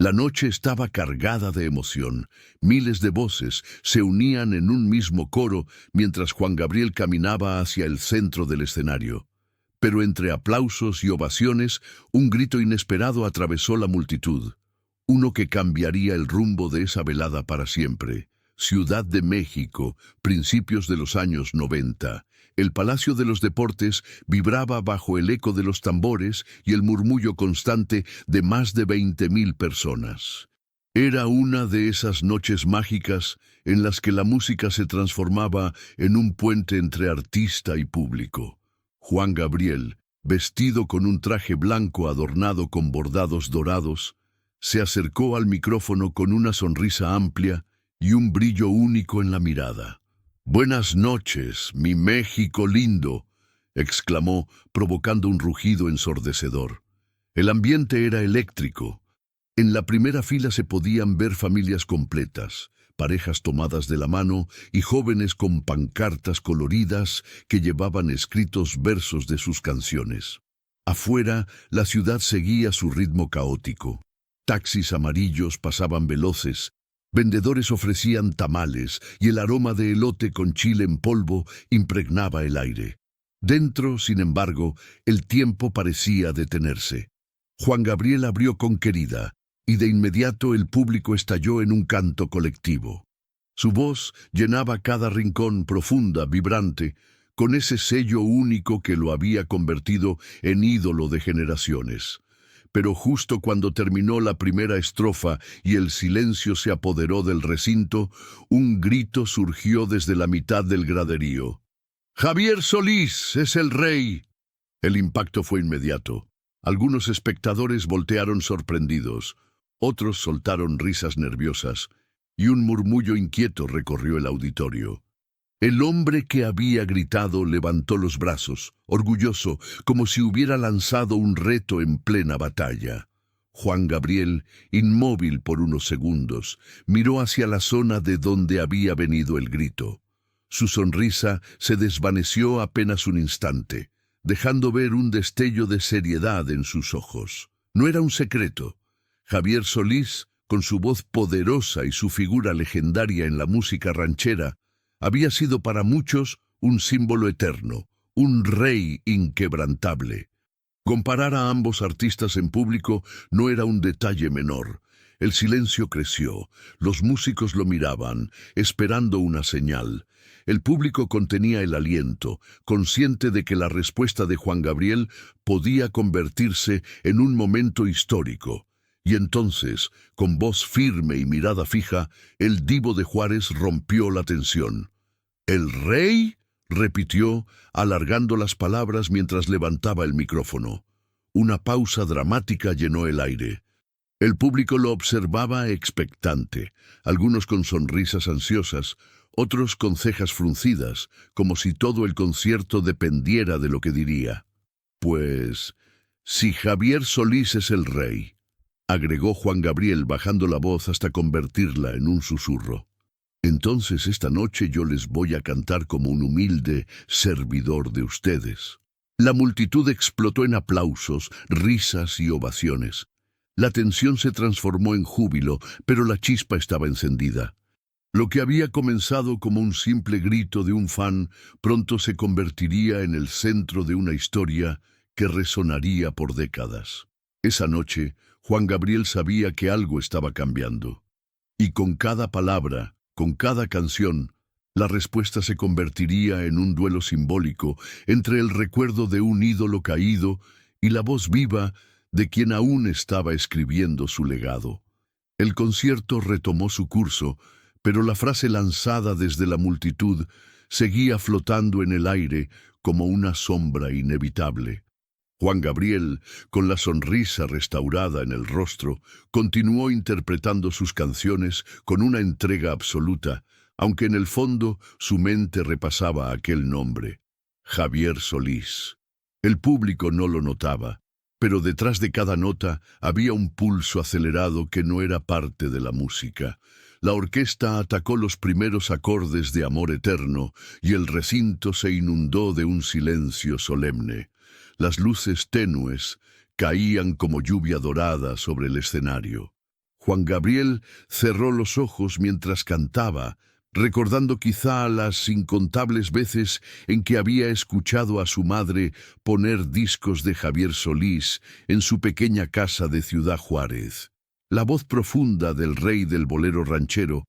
La noche estaba cargada de emoción. Miles de voces se unían en un mismo coro mientras Juan Gabriel caminaba hacia el centro del escenario. Pero entre aplausos y ovaciones, un grito inesperado atravesó la multitud. Uno que cambiaría el rumbo de esa velada para siempre. Ciudad de México, principios de los años 90. El Palacio de los Deportes vibraba bajo el eco de los tambores y el murmullo constante de más de 20,000 personas. Era una de esas noches mágicas en las que la música se transformaba en un puente entre artista y público. Juan Gabriel, vestido con un traje blanco adornado con bordados dorados, se acercó al micrófono con una sonrisa amplia y un brillo único en la mirada. «Buenas noches, mi México lindo», exclamó, provocando un rugido ensordecedor. El ambiente era eléctrico. En la primera fila se podían ver familias completas, parejas tomadas de la mano y jóvenes con pancartas coloridas que llevaban escritos versos de sus canciones. Afuera, la ciudad seguía su ritmo caótico. Taxis amarillos pasaban veloces, vendedores ofrecían tamales y el aroma de elote con chile en polvo impregnaba el aire. Dentro, sin embargo, el tiempo parecía detenerse. Juan Gabriel abrió con Querida, y de inmediato el público estalló en un canto colectivo. Su voz llenaba cada rincón profunda, vibrante, con ese sello único que lo había convertido en ídolo de generaciones. Pero justo cuando terminó la primera estrofa y el silencio se apoderó del recinto, un grito surgió desde la mitad del graderío. «¡Javier Solís es el rey!». El impacto fue inmediato. Algunos espectadores voltearon sorprendidos, otros soltaron risas nerviosas, y un murmullo inquieto recorrió el auditorio. El hombre que había gritado levantó los brazos, orgulloso, como si hubiera lanzado un reto en plena batalla. Juan Gabriel, inmóvil por unos segundos, miró hacia la zona de donde había venido el grito. Su sonrisa se desvaneció apenas un instante, dejando ver un destello de seriedad en sus ojos. No era un secreto. Javier Solís, con su voz poderosa y su figura legendaria en la música ranchera, había sido para muchos un símbolo eterno, un rey inquebrantable. Comparar a ambos artistas en público no era un detalle menor. El silencio creció, los músicos lo miraban, esperando una señal. El público contenía el aliento, consciente de que la respuesta de Juan Gabriel podía convertirse en un momento histórico. Y entonces, con voz firme y mirada fija, el divo de Juárez rompió la tensión. «¿El rey?», repitió, alargando las palabras mientras levantaba el micrófono. Una pausa dramática llenó el aire. El público lo observaba expectante, algunos con sonrisas ansiosas, otros con cejas fruncidas, como si todo el concierto dependiera de lo que diría. «Pues, si Javier Solís es el rey», agregó Juan Gabriel bajando la voz hasta convertirla en un susurro, «entonces esta noche yo les voy a cantar como un humilde servidor de ustedes». La multitud explotó en aplausos, risas y ovaciones. La tensión se transformó en júbilo, pero la chispa estaba encendida. Lo que había comenzado como un simple grito de un fan pronto se convertiría en el centro de una historia que resonaría por décadas. Esa noche, Juan Gabriel sabía que algo estaba cambiando. Y con cada palabra, con cada canción, la respuesta se convertiría en un duelo simbólico entre el recuerdo de un ídolo caído y la voz viva de quien aún estaba escribiendo su legado. El concierto retomó su curso, pero la frase lanzada desde la multitud seguía flotando en el aire como una sombra inevitable. Juan Gabriel, con la sonrisa restaurada en el rostro, continuó interpretando sus canciones con una entrega absoluta, aunque en el fondo su mente repasaba aquel nombre, Javier Solís. El público no lo notaba, pero detrás de cada nota había un pulso acelerado que no era parte de la música. La orquesta atacó los primeros acordes de Amor Eterno y el recinto se inundó de un silencio solemne. Las luces tenues caían como lluvia dorada sobre el escenario. Juan Gabriel cerró los ojos mientras cantaba, recordando quizá las incontables veces en que había escuchado a su madre poner discos de Javier Solís en su pequeña casa de Ciudad Juárez. La voz profunda del rey del bolero ranchero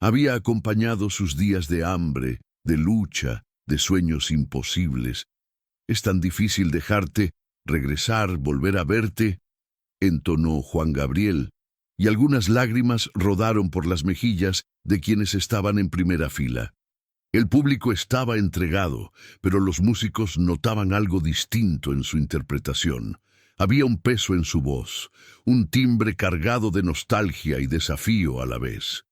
había acompañado sus días de hambre, de lucha, de sueños imposibles. «Es tan difícil dejarte, regresar, volver a verte», entonó Juan Gabriel, y algunas lágrimas rodaron por las mejillas de quienes estaban en primera fila. El público estaba entregado, pero los músicos notaban algo distinto en su interpretación. Había un peso en su voz, un timbre cargado de nostalgia y desafío a la vez.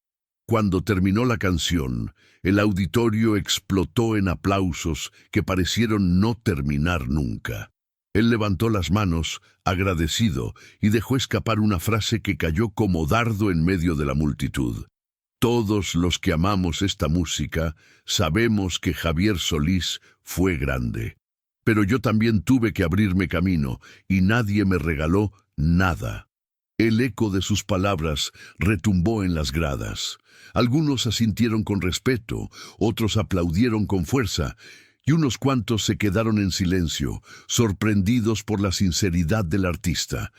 Cuando terminó la canción, el auditorio explotó en aplausos que parecieron no terminar nunca. Él levantó las manos, agradecido, y dejó escapar una frase que cayó como dardo en medio de la multitud. «Todos los que amamos esta música sabemos que Javier Solís fue grande. Pero yo también tuve que abrirme camino, y nadie me regaló nada». El eco de sus palabras retumbó en las gradas. Algunos asintieron con respeto, otros aplaudieron con fuerza, y unos cuantos se quedaron en silencio, sorprendidos por la sinceridad del artista.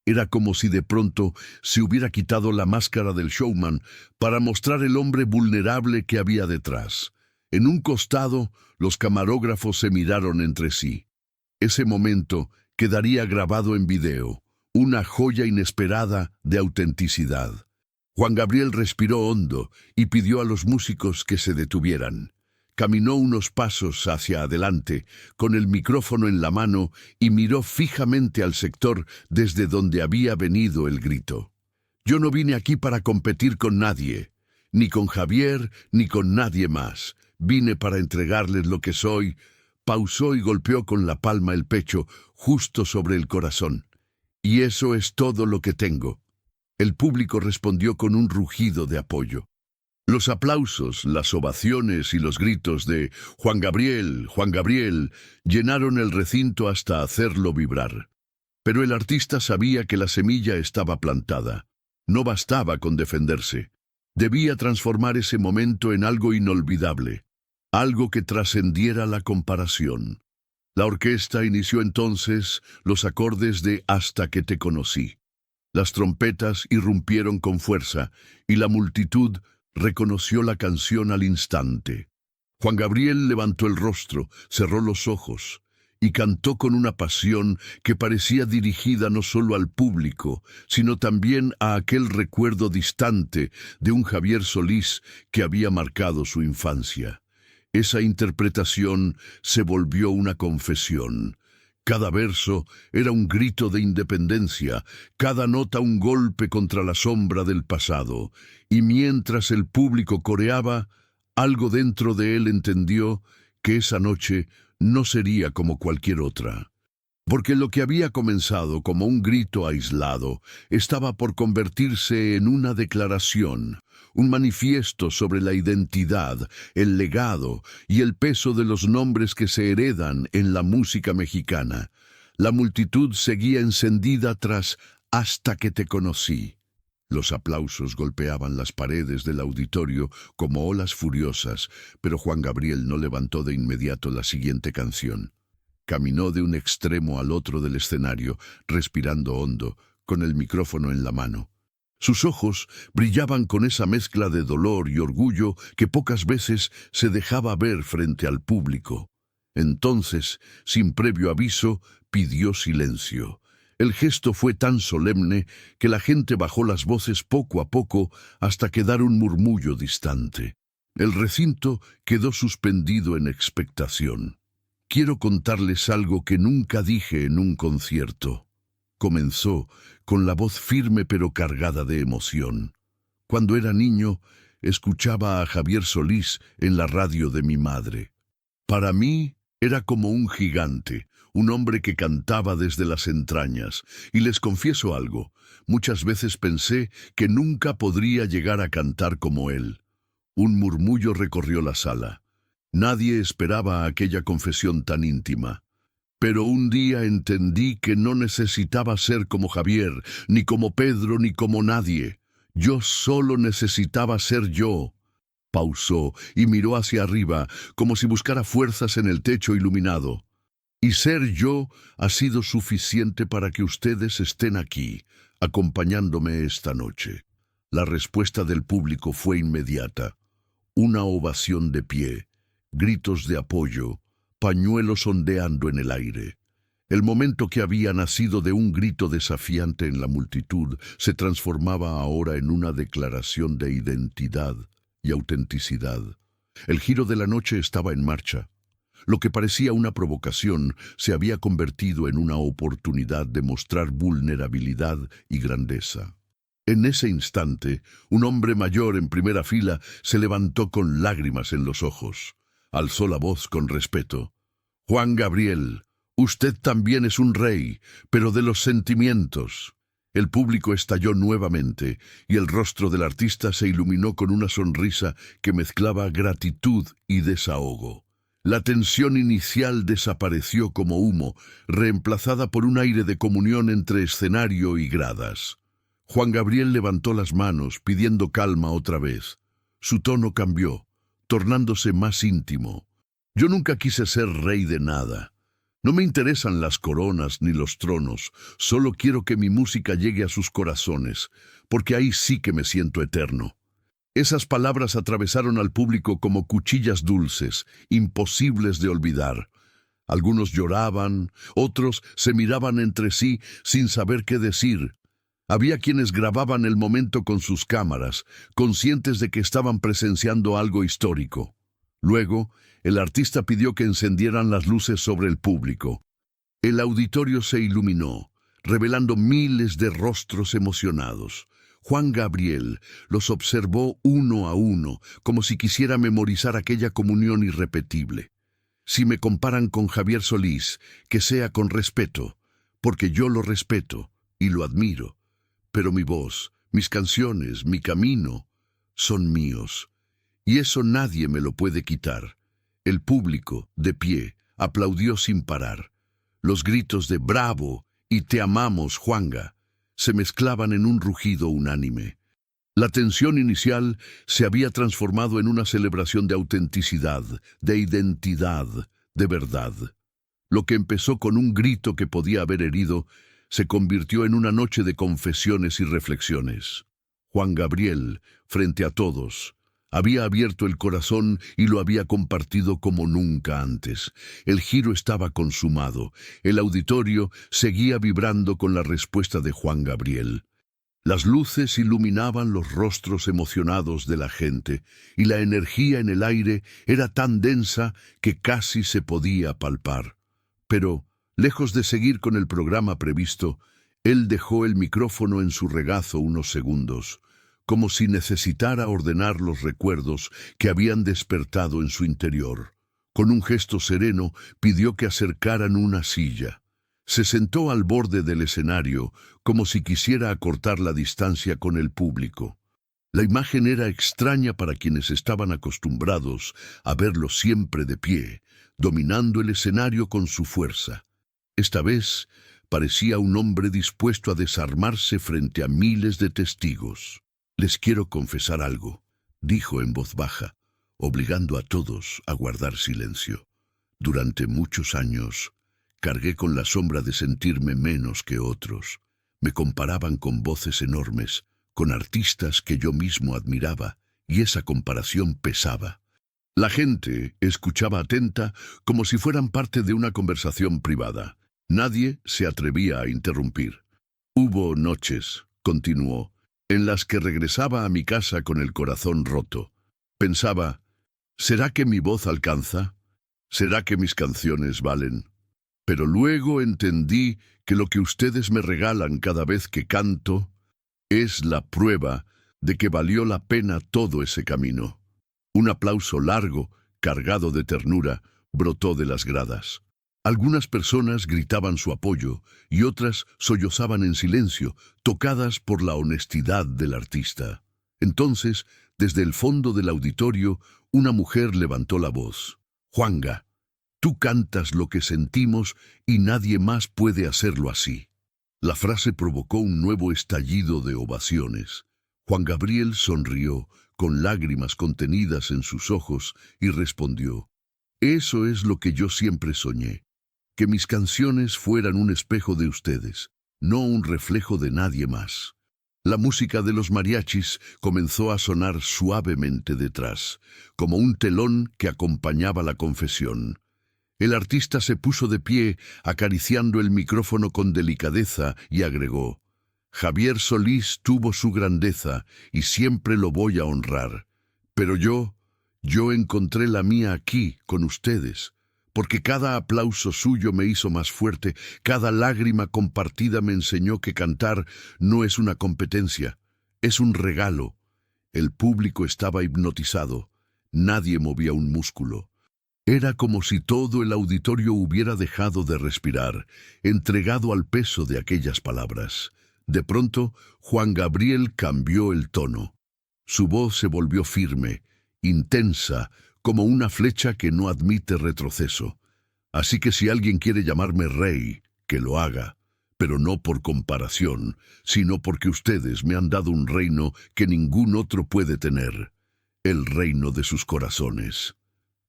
Era como si de pronto se hubiera quitado la máscara del showman para mostrar el hombre vulnerable que había detrás. En un costado, los camarógrafos se miraron entre sí. Ese momento quedaría grabado en video, una joya inesperada de autenticidad. Juan Gabriel respiró hondo y pidió a los músicos que se detuvieran. Caminó unos pasos hacia adelante, con el micrófono en la mano, y miró fijamente al sector desde donde había venido el grito. «Yo no vine aquí para competir con nadie, ni con Javier, ni con nadie más. Vine para entregarles lo que soy». Pausó y golpeó con la palma el pecho, justo sobre el corazón. «Y eso es todo lo que tengo». El público respondió con un rugido de apoyo. Los aplausos, las ovaciones y los gritos de «Juan Gabriel, Juan Gabriel» llenaron el recinto hasta hacerlo vibrar. Pero el artista sabía que la semilla estaba plantada. No bastaba con defenderse. Debía transformar ese momento en algo inolvidable, algo que trascendiera la comparación. La orquesta inició entonces los acordes de «Hasta que te conocí». Las trompetas irrumpieron con fuerza y la multitud reconoció la canción al instante. Juan Gabriel levantó el rostro, cerró los ojos y cantó con una pasión que parecía dirigida no solo al público, sino también a aquel recuerdo distante de un Javier Solís que había marcado su infancia. Esa interpretación se volvió una confesión. Cada verso era un grito de independencia, cada nota un golpe contra la sombra del pasado, y mientras el público coreaba, algo dentro de él entendió que esa noche no sería como cualquier otra. Porque lo que había comenzado como un grito aislado estaba por convertirse en una declaración, un manifiesto sobre la identidad, el legado y el peso de los nombres que se heredan en la música mexicana. La multitud seguía encendida tras «Hasta que te conocí». Los aplausos golpeaban las paredes del auditorio como olas furiosas, pero Juan Gabriel no levantó de inmediato la siguiente canción. Caminó de un extremo al otro del escenario, respirando hondo, con el micrófono en la mano. Sus ojos brillaban con esa mezcla de dolor y orgullo que pocas veces se dejaba ver frente al público. Entonces, sin previo aviso, pidió silencio. El gesto fue tan solemne que la gente bajó las voces poco a poco hasta quedar un murmullo distante. El recinto quedó suspendido en expectación. «Quiero contarles algo que nunca dije en un concierto», comenzó, con la voz firme pero cargada de emoción. «Cuando era niño, escuchaba a Javier Solís en la radio de mi madre. Para mí era como un gigante, un hombre que cantaba desde las entrañas, y les confieso algo, muchas veces pensé que nunca podría llegar a cantar como él». Un murmullo recorrió la sala. Nadie esperaba aquella confesión tan íntima. Pero un día entendí que no necesitaba ser como Javier, ni como Pedro, ni como nadie. Yo solo necesitaba ser yo. Pausó y miró hacia arriba, como si buscara fuerzas en el techo iluminado. Y ser yo ha sido suficiente para que ustedes estén aquí, acompañándome esta noche. La respuesta del público fue inmediata. Una ovación de pie, gritos de apoyo, pañuelos ondeando en el aire. El momento que había nacido de un grito desafiante en la multitud se transformaba ahora en una declaración de identidad y autenticidad. El giro de la noche estaba en marcha. Lo que parecía una provocación se había convertido en una oportunidad de mostrar vulnerabilidad y grandeza. En ese instante, un hombre mayor en primera fila se levantó con lágrimas en los ojos. Alzó la voz con respeto. «Juan Gabriel, usted también es un rey, pero de los sentimientos». El público estalló nuevamente y el rostro del artista se iluminó con una sonrisa que mezclaba gratitud y desahogo. La tensión inicial desapareció como humo, reemplazada por un aire de comunión entre escenario y gradas. Juan Gabriel levantó las manos, pidiendo calma otra vez. Su tono cambió, tornándose más íntimo. «Yo nunca quise ser rey de nada. No me interesan las coronas ni los tronos, solo quiero que mi música llegue a sus corazones, porque ahí sí que me siento eterno». Esas palabras atravesaron al público como cuchillas dulces, imposibles de olvidar. Algunos lloraban, otros se miraban entre sí sin saber qué decir. Había quienes grababan el momento con sus cámaras, conscientes de que estaban presenciando algo histórico. Luego, el artista pidió que encendieran las luces sobre el público. El auditorio se iluminó, revelando miles de rostros emocionados. Juan Gabriel los observó uno a uno, como si quisiera memorizar aquella comunión irrepetible. Si me comparan con Javier Solís, que sea con respeto, porque yo lo respeto y lo admiro. Pero mi voz, mis canciones, mi camino, son míos. Y eso nadie me lo puede quitar. El público, de pie, aplaudió sin parar. Los gritos de «¡Bravo!» y «¡Te amamos, Juanga!» se mezclaban en un rugido unánime. La tensión inicial se había transformado en una celebración de autenticidad, de identidad, de verdad. Lo que empezó con un grito que podía haber herido, se convirtió en una noche de confesiones y reflexiones. Juan Gabriel, frente a todos, había abierto el corazón y lo había compartido como nunca antes. El giro estaba consumado. El auditorio seguía vibrando con la respuesta de Juan Gabriel. Las luces iluminaban los rostros emocionados de la gente, y la energía en el aire era tan densa que casi se podía palpar. Pero, lejos de seguir con el programa previsto, él dejó el micrófono en su regazo unos segundos, como si necesitara ordenar los recuerdos que habían despertado en su interior. Con un gesto sereno, pidió que acercaran una silla. Se sentó al borde del escenario, como si quisiera acortar la distancia con el público. La imagen era extraña para quienes estaban acostumbrados a verlo siempre de pie, dominando el escenario con su fuerza. Esta vez parecía un hombre dispuesto a desarmarse frente a miles de testigos. «Les quiero confesar algo», dijo en voz baja, obligando a todos a guardar silencio. «Durante muchos años cargué con la sombra de sentirme menos que otros. Me comparaban con voces enormes, con artistas que yo mismo admiraba, y esa comparación pesaba. La gente escuchaba atenta como si fueran parte de una conversación privada. Nadie se atrevía a interrumpir. Hubo noches», continuó, «en las que regresaba a mi casa con el corazón roto. Pensaba, ¿será que mi voz alcanza? ¿Será que mis canciones valen? Pero luego entendí que lo que ustedes me regalan cada vez que canto es la prueba de que valió la pena todo ese camino». Un aplauso largo, cargado de ternura, brotó de las gradas. Algunas personas gritaban su apoyo y otras sollozaban en silencio, tocadas por la honestidad del artista. Entonces, desde el fondo del auditorio, una mujer levantó la voz. «Juanga, Tú cantas lo que sentimos y nadie más puede hacerlo así. La frase provocó un nuevo estallido de ovaciones. Juan Gabriel sonrió, con lágrimas contenidas en sus ojos, y respondió: «Eso es lo que yo siempre soñé, que mis canciones fueran un espejo de ustedes, no un reflejo de nadie más». La música de los mariachis comenzó a sonar suavemente detrás, como un telón que acompañaba la confesión. El artista se puso de pie, acariciando el micrófono con delicadeza, y agregó: «Javier Solís tuvo su grandeza, y siempre lo voy a honrar. Pero yo encontré la mía aquí, con ustedes, porque cada aplauso suyo me hizo más fuerte, cada lágrima compartida me enseñó que cantar no es una competencia, es un regalo». El público estaba hipnotizado, nadie movía un músculo. Era como si todo el auditorio hubiera dejado de respirar, entregado al peso de aquellas palabras. De pronto, Juan Gabriel cambió el tono. Su voz se volvió firme, intensa, como una flecha que no admite retroceso. «Así que si alguien quiere llamarme rey, que lo haga, pero no por comparación, sino porque ustedes me han dado un reino que ningún otro puede tener, el reino de sus corazones».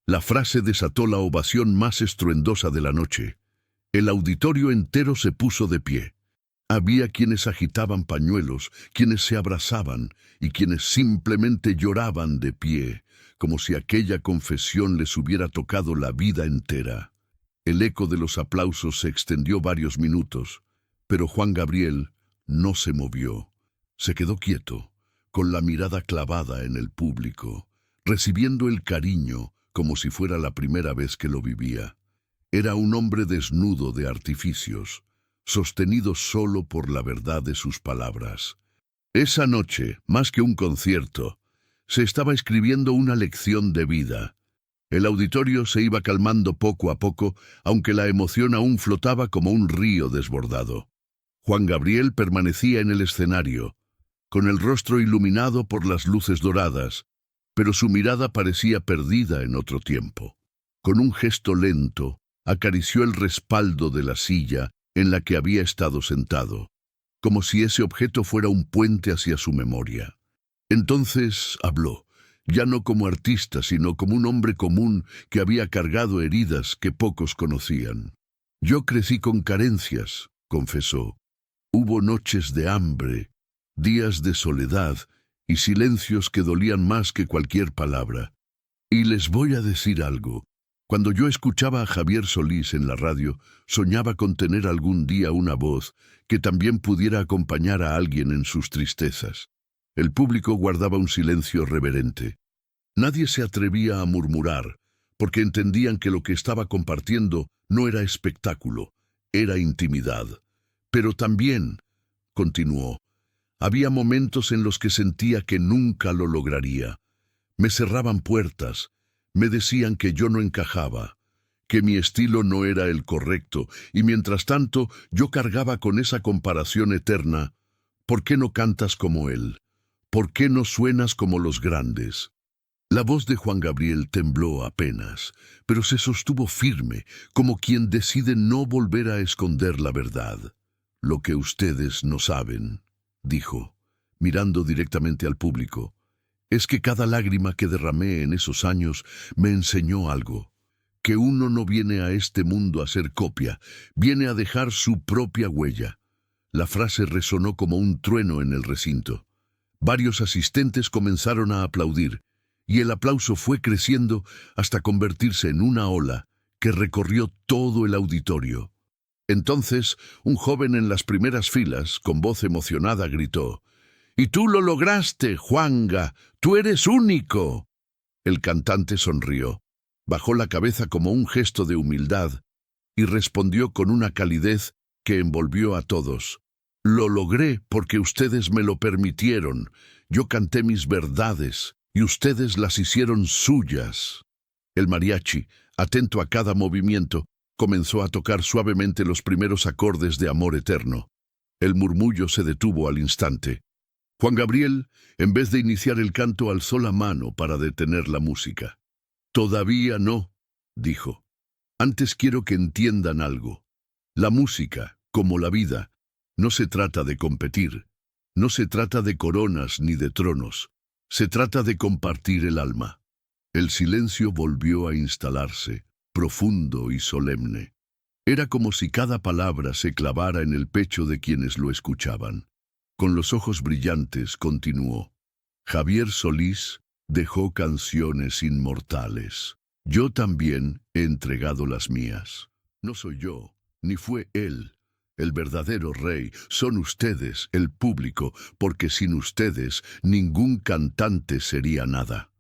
La frase desató la ovación más estruendosa de la noche. El auditorio entero se puso de pie. Había quienes agitaban pañuelos, quienes se abrazaban y quienes simplemente lloraban de pie, como si aquella confesión les hubiera tocado la vida entera. El eco de los aplausos se extendió varios minutos, pero Juan Gabriel no se movió. Se quedó quieto, con la mirada clavada en el público, recibiendo el cariño como si fuera la primera vez que lo vivía. Era un hombre desnudo de artificios, sostenido solo por la verdad de sus palabras. Esa noche, más que un concierto, se estaba escribiendo una lección de vida. El auditorio se iba calmando poco a poco, aunque la emoción aún flotaba como un río desbordado. Juan Gabriel permanecía en el escenario, con el rostro iluminado por las luces doradas, pero su mirada parecía perdida en otro tiempo. Con un gesto lento, acarició el respaldo de la silla en la que había estado sentado, como si ese objeto fuera un puente hacia su memoria. Entonces habló, ya no como artista, sino como un hombre común que había cargado heridas que pocos conocían. «Yo crecí con carencias», confesó. «Hubo noches de hambre, días de soledad y silencios que dolían más que cualquier palabra. Y les voy a decir algo. Cuando yo escuchaba a Javier Solís en la radio, soñaba con tener algún día una voz que también pudiera acompañar a alguien en sus tristezas». El público guardaba un silencio reverente. Nadie se atrevía a murmurar, porque entendían que lo que estaba compartiendo no era espectáculo, era intimidad. «Pero también», continuó, «había momentos en los que sentía que nunca lo lograría. Me cerraban puertas, me decían que yo no encajaba, que mi estilo no era el correcto, y mientras tanto yo cargaba con esa comparación eterna. ¿Por qué no cantas como él? ¿Por qué no suenas como los grandes?». La voz de Juan Gabriel tembló apenas, pero se sostuvo firme, como quien decide no volver a esconder la verdad. «Lo que ustedes no saben», dijo, mirando directamente al público, «es que cada lágrima que derramé en esos años me enseñó algo, que uno no viene a este mundo a ser copia, viene a dejar su propia huella». La frase resonó como un trueno en el recinto. Varios asistentes comenzaron a aplaudir, y el aplauso fue creciendo hasta convertirse en una ola que recorrió todo el auditorio. Entonces, un joven en las primeras filas, con voz emocionada, gritó: «¡Y tú lo lograste, Juanga! ¡Tú eres único!». El cantante sonrió, bajó la cabeza como un gesto de humildad y respondió con una calidez que envolvió a todos: «Lo logré porque ustedes me lo permitieron. Yo canté mis verdades y ustedes las hicieron suyas». El mariachi, atento a cada movimiento, comenzó a tocar suavemente los primeros acordes de Amor Eterno. El murmullo se detuvo al instante. Juan Gabriel, en vez de iniciar el canto, alzó la mano para detener la música. «Todavía no», dijo. Antes quiero que entiendan algo. La música, como la vida, no se trata de competir, no se trata de coronas ni de tronos, se trata de compartir el alma. El silencio volvió a instalarse, profundo y solemne. Era como si cada palabra se clavara en el pecho de quienes lo escuchaban. Con los ojos brillantes continuó. Javier Solís dejó canciones inmortales. Yo también he entregado las mías. No soy yo, ni fue él. El verdadero rey son ustedes, el público, porque sin ustedes ningún cantante sería nada.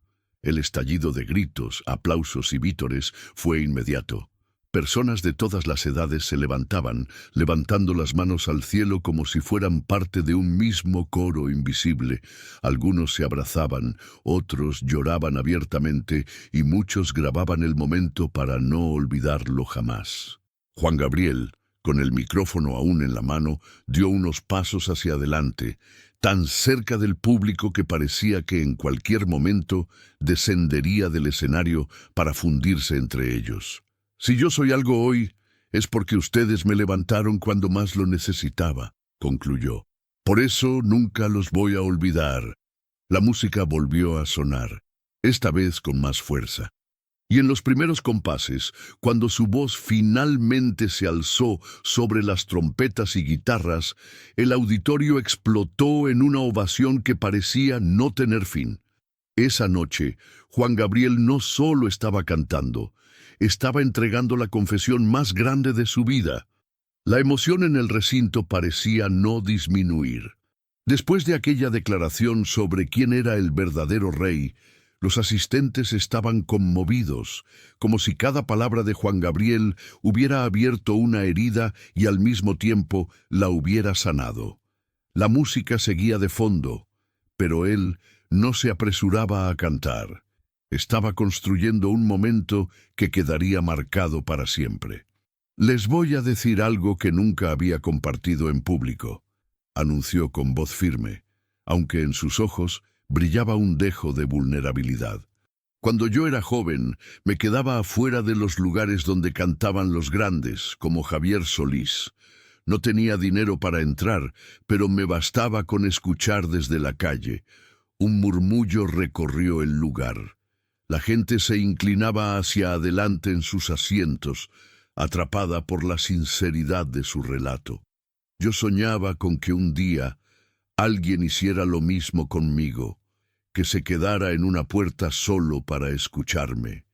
El estallido de gritos, aplausos y vítores fue inmediato. Personas de todas las edades se levantaban, levantando las manos al cielo como si fueran parte de un mismo coro invisible. Algunos se abrazaban, otros lloraban abiertamente y muchos grababan el momento para no olvidarlo jamás. Juan Gabriel, con el micrófono aún en la mano, dio unos pasos hacia adelante, tan cerca del público que parecía que en cualquier momento descendería del escenario para fundirse entre ellos. Si yo soy algo hoy, es porque ustedes me levantaron cuando más lo necesitaba, concluyó. Por eso nunca los voy a olvidar. La música volvió a sonar, esta vez con más fuerza. Y en los primeros compases, cuando su voz finalmente se alzó sobre las trompetas y guitarras, el auditorio explotó en una ovación que parecía no tener fin. Esa noche, Juan Gabriel no solo estaba cantando, estaba entregando la confesión más grande de su vida. La emoción en el recinto parecía no disminuir. Después de aquella declaración sobre quién era el verdadero rey, los asistentes estaban conmovidos, como si cada palabra de Juan Gabriel hubiera abierto una herida y al mismo tiempo la hubiera sanado. La música seguía de fondo, pero él no se apresuraba a cantar. Estaba construyendo un momento que quedaría marcado para siempre. Les voy a decir algo que nunca había compartido en público, anunció con voz firme, aunque en sus ojos brillaba un dejo de vulnerabilidad. Cuando yo era joven, me quedaba afuera de los lugares donde cantaban los grandes, como Javier Solís. No tenía dinero para entrar, pero me bastaba con escuchar desde la calle. Un murmullo recorrió el lugar. La gente se inclinaba hacia adelante en sus asientos, atrapada por la sinceridad de su relato. Yo soñaba con que un día alguien hiciera lo mismo conmigo, que se quedara en una puerta solo para escucharme.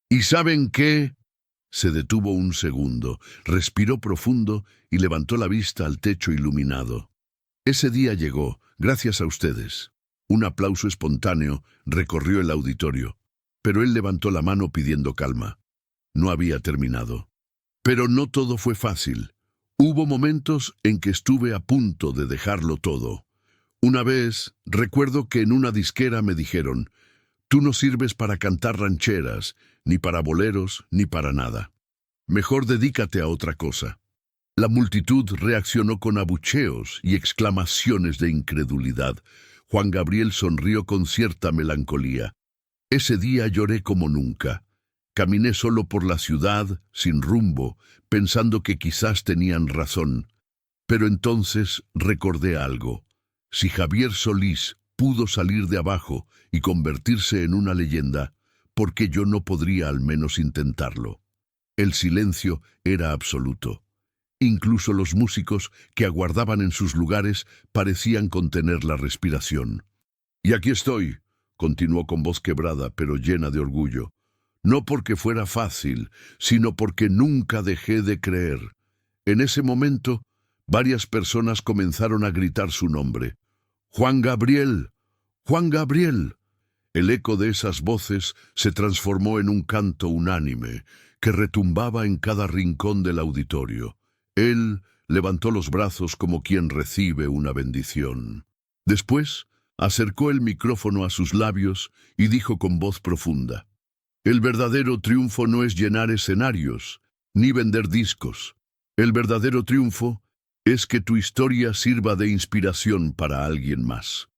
¿Y saben qué? Se detuvo un segundo, respiró profundo y levantó la vista al techo iluminado. Ese día llegó, gracias a ustedes. Un aplauso espontáneo recorrió el auditorio, pero él levantó la mano pidiendo calma. No había terminado. Pero no todo fue fácil. Hubo momentos en que estuve a punto de dejarlo todo. Una vez, recuerdo que en una disquera me dijeron, «Tú no sirves para cantar rancheras, ni para boleros, ni para nada. Mejor dedícate a otra cosa». La multitud reaccionó con abucheos y exclamaciones de incredulidad. Juan Gabriel sonrió con cierta melancolía. Ese día lloré como nunca. Caminé solo por la ciudad, sin rumbo, pensando que quizás tenían razón. Pero entonces recordé algo. Si Javier Solís pudo salir de abajo y convertirse en una leyenda, ¿por qué yo no podría al menos intentarlo? El silencio era absoluto. Incluso los músicos que aguardaban en sus lugares parecían contener la respiración. «Y aquí estoy», continuó con voz quebrada pero llena de orgullo. «No porque fuera fácil, sino porque nunca dejé de creer». En ese momento, varias personas comenzaron a gritar su nombre. «¡Juan Gabriel! ¡Juan Gabriel!». El eco de esas voces se transformó en un canto unánime que retumbaba en cada rincón del auditorio. Él levantó los brazos como quien recibe una bendición. Después, acercó el micrófono a sus labios y dijo con voz profunda, «El verdadero triunfo no es llenar escenarios, ni vender discos. El verdadero triunfo es que tu historia sirva de inspiración para alguien más».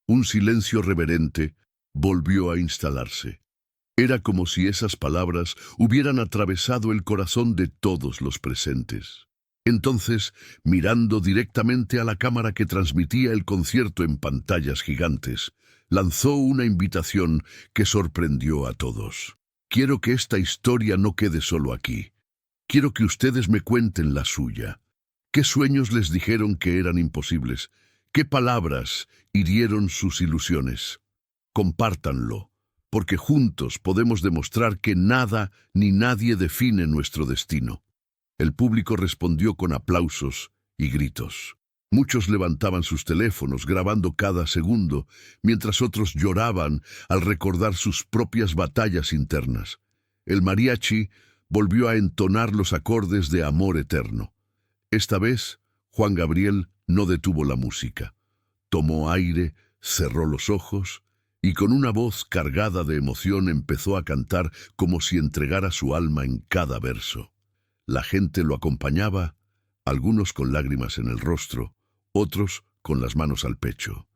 Un silencio reverente volvió a instalarse. Era como si esas palabras hubieran atravesado el corazón de todos los presentes. Entonces, mirando directamente a la cámara que transmitía el concierto en pantallas gigantes, lanzó una invitación que sorprendió a todos. Quiero que esta historia no quede solo aquí. Quiero que ustedes me cuenten la suya. ¿Qué sueños les dijeron que eran imposibles? ¿Qué palabras hirieron sus ilusiones? Compártanlo, porque juntos podemos demostrar que nada ni nadie define nuestro destino. El público respondió con aplausos y gritos. Muchos levantaban sus teléfonos grabando cada segundo, mientras otros lloraban al recordar sus propias batallas internas. El mariachi volvió a entonar los acordes de Amor Eterno. Esta vez, Juan Gabriel no detuvo la música. Tomó aire, cerró los ojos y con una voz cargada de emoción empezó a cantar como si entregara su alma en cada verso. La gente lo acompañaba, algunos con lágrimas en el rostro, otros con las manos al pecho.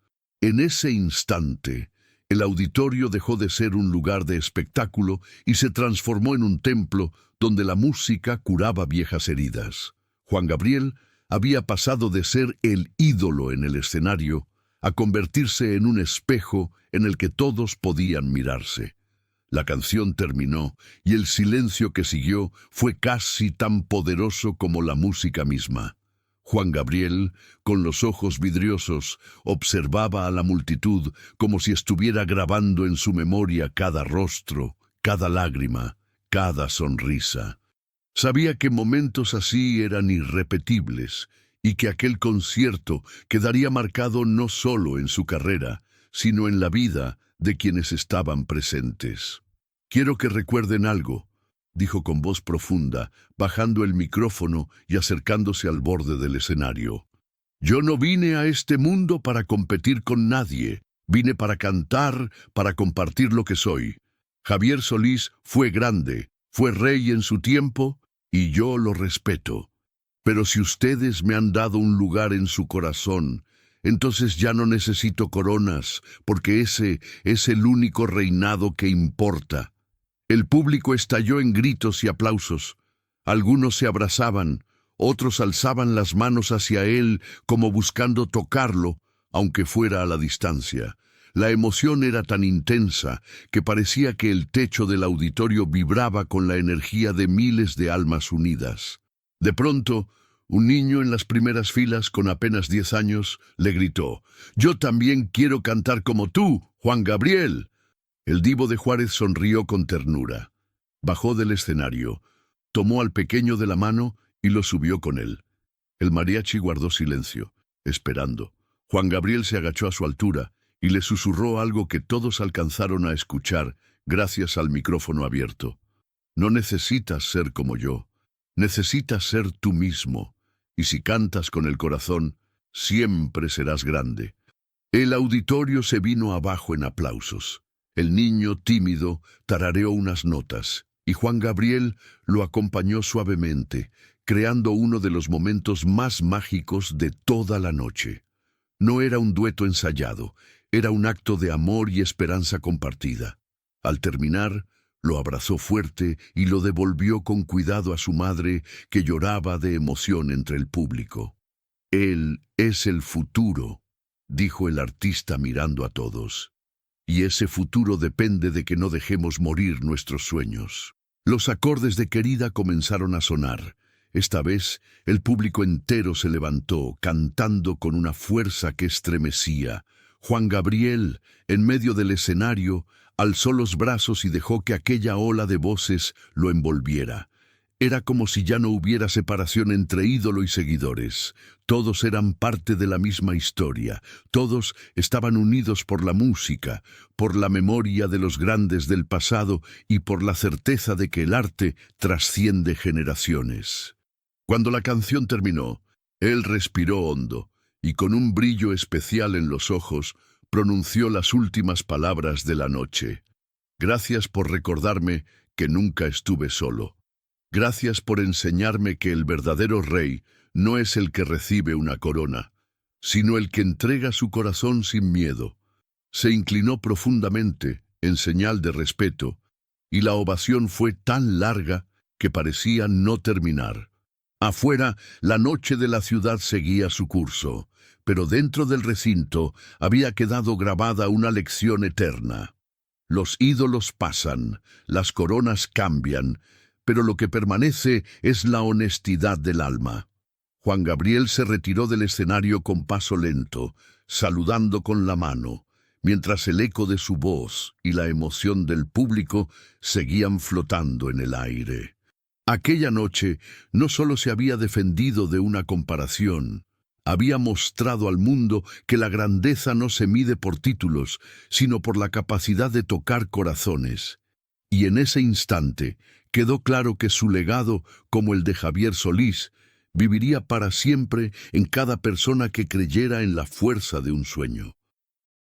En ese instante, el auditorio dejó de ser un lugar de espectáculo y se transformó en un templo donde la música curaba viejas heridas. Juan Gabriel había pasado de ser el ídolo en el escenario a convertirse en un espejo en el que todos podían mirarse. La canción terminó y el silencio que siguió fue casi tan poderoso como la música misma. Juan Gabriel, con los ojos vidriosos, observaba a la multitud como si estuviera grabando en su memoria cada rostro, cada lágrima, cada sonrisa. Sabía que momentos así eran irrepetibles y que aquel concierto quedaría marcado no solo en su carrera, sino en la vida de quienes estaban presentes. «Quiero que recuerden algo», dijo con voz profunda, bajando el micrófono y acercándose al borde del escenario. «Yo no vine a este mundo para competir con nadie. Vine para cantar, para compartir lo que soy. Javier Solís fue grande, fue rey en su tiempo, y yo lo respeto. Pero si ustedes me han dado un lugar en su corazón, entonces ya no necesito coronas, porque ese es el único reinado que importa». El público estalló en gritos y aplausos. Algunos se abrazaban, otros alzaban las manos hacia él como buscando tocarlo, aunque fuera a la distancia. La emoción era tan intensa que parecía que el techo del auditorio vibraba con la energía de miles de almas unidas. De pronto, un niño en las primeras filas con apenas 10 años le gritó: «Yo también quiero cantar como tú, Juan Gabriel». El divo de Juárez sonrió con ternura. Bajó del escenario, tomó al pequeño de la mano y lo subió con él. El mariachi guardó silencio, esperando. Juan Gabriel se agachó a su altura y le susurró algo que todos alcanzaron a escuchar gracias al micrófono abierto. «No necesitas ser como yo, necesitas ser tú mismo, y si cantas con el corazón, siempre serás grande». El auditorio se vino abajo en aplausos. El niño, tímido, tarareó unas notas, y Juan Gabriel lo acompañó suavemente, creando uno de los momentos más mágicos de toda la noche. No era un dueto ensayado, era un acto de amor y esperanza compartida. Al terminar, lo abrazó fuerte y lo devolvió con cuidado a su madre, que lloraba de emoción entre el público. «Él es el futuro», dijo el artista mirando a todos. «Y ese futuro depende de que no dejemos morir nuestros sueños». Los acordes de Querida comenzaron a sonar. Esta vez, el público entero se levantó, cantando con una fuerza que estremecía. Juan Gabriel, en medio del escenario, alzó los brazos y dejó que aquella ola de voces lo envolviera. Era como si ya no hubiera separación entre ídolo y seguidores. Todos eran parte de la misma historia. Todos estaban unidos por la música, por la memoria de los grandes del pasado y por la certeza de que el arte trasciende generaciones. Cuando la canción terminó, él respiró hondo y con un brillo especial en los ojos pronunció las últimas palabras de la noche. «Gracias por recordarme que nunca estuve solo. Gracias por enseñarme que el verdadero rey no es el que recibe una corona, sino el que entrega su corazón sin miedo». Se inclinó profundamente, en señal de respeto, y la ovación fue tan larga que parecía no terminar. Afuera, la noche de la ciudad seguía su curso, pero dentro del recinto había quedado grabada una lección eterna. Los ídolos pasan, las coronas cambian, pero lo que permanece es la honestidad del alma. Juan Gabriel se retiró del escenario con paso lento, saludando con la mano, mientras el eco de su voz y la emoción del público seguían flotando en el aire. Aquella noche no solo se había defendido de una comparación, había mostrado al mundo que la grandeza no se mide por títulos, sino por la capacidad de tocar corazones. Y en ese instante quedó claro que su legado, como el de Javier Solís, viviría para siempre en cada persona que creyera en la fuerza de un sueño.